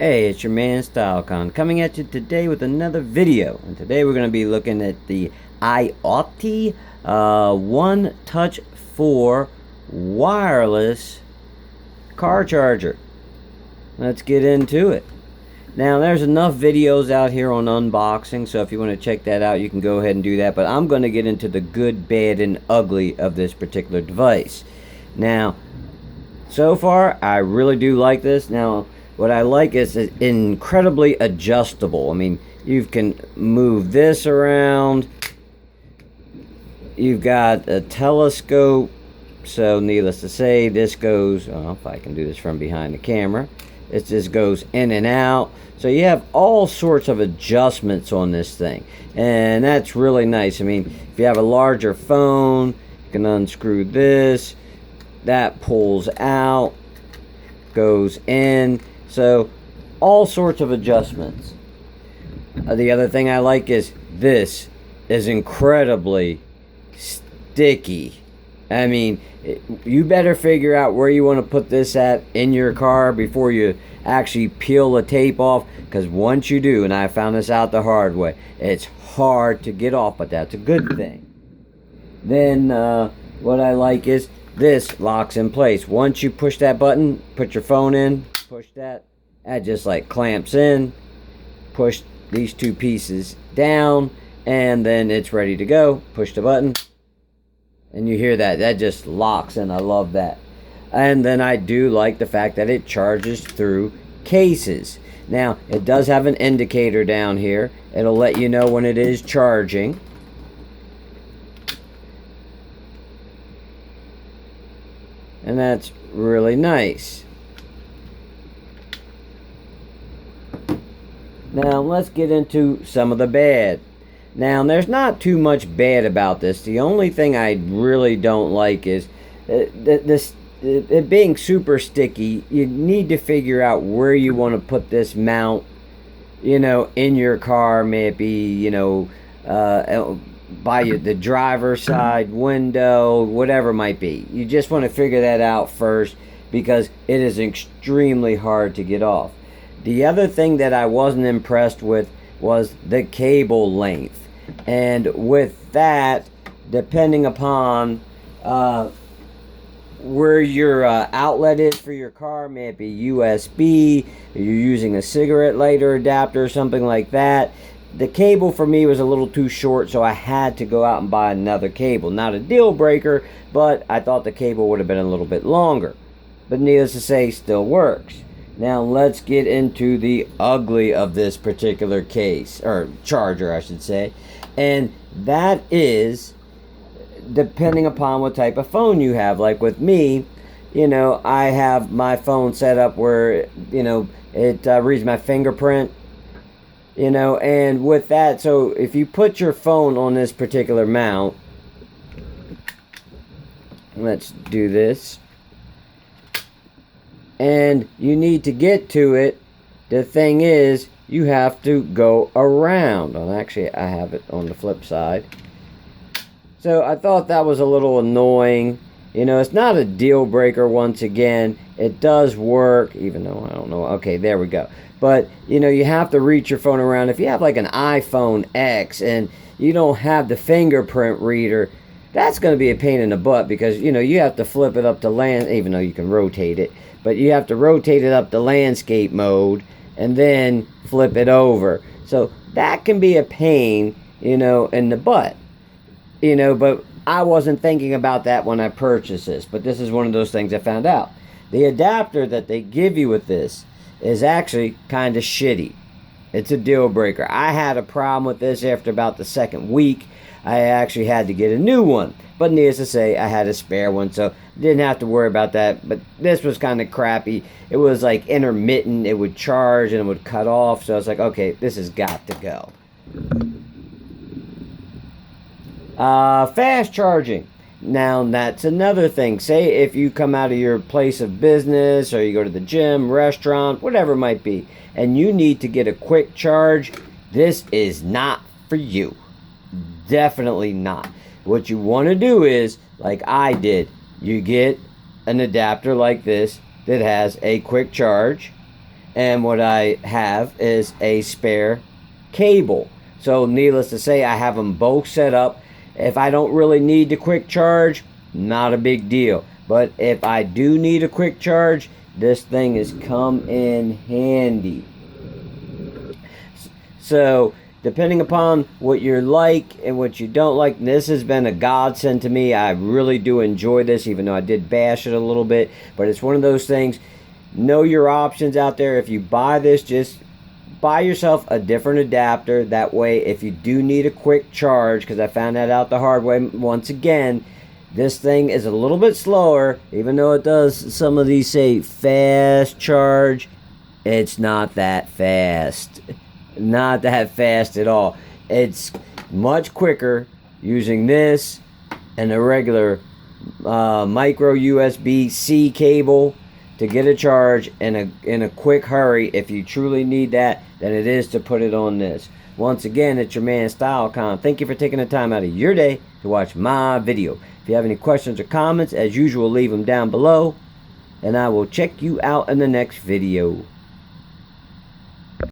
Hey, it's your man StyleCon coming at you today with another video. And today we're going to be looking at the IOttie One Touch 4 wireless car charger. Let's get into it. Now, there's enough videos out here on unboxing, so if you want to check that out, you can go ahead and do that. But I'm going to get into the good, bad, and ugly of this particular device. Now, so far, I really do like this. Now, what I like is it's incredibly adjustable. I mean, you can move this around. You've got a telescope. So, needless to say, this goes, if I can do this from behind the camera, it just goes in and out. So you have all sorts of adjustments on this thing. And that's really nice. I mean, if you have a larger phone, you can unscrew this. That pulls out, goes in. So, all sorts of adjustments. The other thing I like is this is incredibly sticky. I mean, you better figure out where you want to put this at in your car before you actually peel the tape off. Because once you do, and I found this out the hard way, it's hard to get off, but that's a good thing. Then, what I like is this locks in place. Once you push that button, put your phone in, push that just like clamps in, push these two pieces down, and then it's ready to go. Push the button, and you hear that just locks in. I love that. And then I do like the fact that it charges through cases. Now, it does have an indicator down here. It'll let you know when it is charging. And that's really nice. Now, let's get into some of the bad. Now, there's not too much bad about this. The only thing I really don't like is it being super sticky. You need to figure out where you want to put this mount, in your car. Maybe, by the driver's side window, whatever it might be. You just want to figure that out first, because it is extremely hard to get off. The other thing that I wasn't impressed with was the cable length. And with that, depending upon where your outlet is for your car, may it be USB, you're using a cigarette lighter adapter or something like that, the cable for me was a little too short, so I had to go out and buy another cable. Not a deal breaker, but I thought the cable would have been a little bit longer. But needless to say, still works. Now let's get into the ugly of this particular case, or charger I should say. And that is, depending upon what type of phone you have. Like with me, I have my phone set up where, it reads my fingerprint. And with that, so if you put your phone on this particular mount, let's do this, and you need to get to it, the thing is, you have to go around. Well, actually, I have it on the flip side. So I thought that was a little annoying. It's not a deal breaker once again. It does work, even though I don't know. Okay, there we go. But, you have to reach your phone around. If you have like an iPhone X and you don't have the fingerprint reader, that's going to be a pain in the butt, because, you have to flip it up to even though you can rotate it. But you have to rotate it up to landscape mode and then flip it over. So that can be a pain, in the butt. But I wasn't thinking about that when I purchased this. But this is one of those things I found out. The adapter that they give you with this is actually kind of shitty. It's a deal breaker. I had a problem with this after about the second week. I actually had to get a new one. But needless to say, I had a spare one, so didn't have to worry about that. But this was kind of crappy. It was like intermittent. It would charge and it would cut off. So I was like, okay, this has got to go. Fast charging. Now, that's another thing. Say if you come out of your place of business, or you go to the gym, restaurant, whatever it might be, and you need to get a quick charge, this is not for you. Definitely not. What you want to do is, like I did, you get an adapter like this that has a quick charge, And what I have is a spare cable. So needless to say, I have them both set up. If I don't really need the quick charge, not a big deal. But if I do need a quick charge, this thing has come in handy. So depending upon what you like and what you don't like, this has been a godsend to me. I really do enjoy this, even though I did bash it a little bit. But it's one of those things, know your options out there. If you buy this, just buy yourself a different adapter. That way, if you do need a quick charge, because I found that out the hard way once again, this thing is a little bit slower. Even though it does, some of these say fast charge, it's not that fast. Not that fast at all. It's much quicker using this and a regular micro USB-C cable to get a charge in a quick hurry if you truly need that than it is to put it on this. Once again, it's your man StyleCon. Thank you for taking the time out of your day to watch my video. If you have any questions or comments, as usual, leave them down below, and I will check you out in the next video.